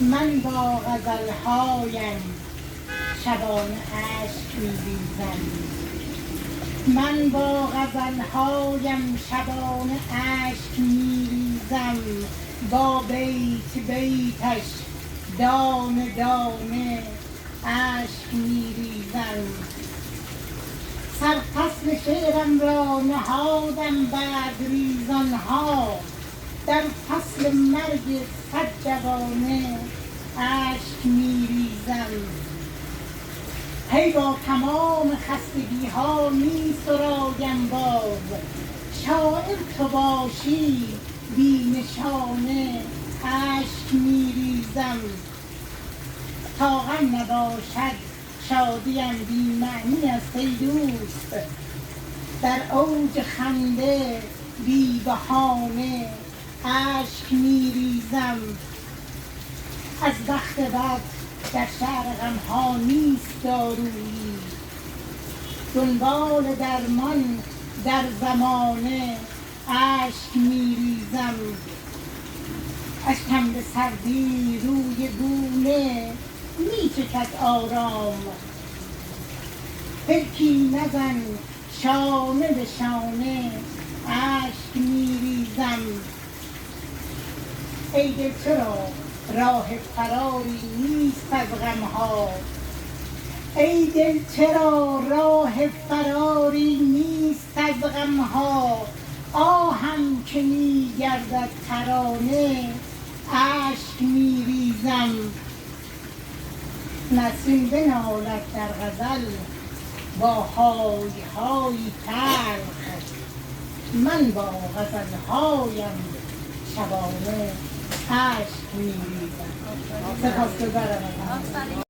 من با غزلهایم شبانه اشک می‌ریزم. من با غزلهایم شبانه اشک می‌ریزم. با بیت بیتش دانه دانه اشک می‌ریزم. سرفصل شعرم را نهادم برگریزانها. در فصل مرگ صد جوانه اشک می‌ریزم. هی با تمام خستگی‌ها می‌سرایم باز. شاعر تو باشی بی نشانه اشک می‌ریزم. تا غم نباشد شادیم بی معنی است ای دوست. در اوج خنده بی بهانه اشک می‌ریزم. از بخت بد در شهر غم‌ها نیست دارویی. دنبال درمان در زمانه اشک می‌ریزم. اشکم به سردی روی گونه می‌چکد آرام. پلکی نزن شانه به شانه اشک می‌ریزم. ای دل چرا راه فراری نیست از غم‌ها. ای دل چرا راه فراری نیست از غم‌ها. آهم که می‌گردد ترانه اشک می‌ریزم. نسرین بنالد در غزل با های های تلخ. من با غزلهایم شبانه اشک می‌ریزم. سپاسگزارم.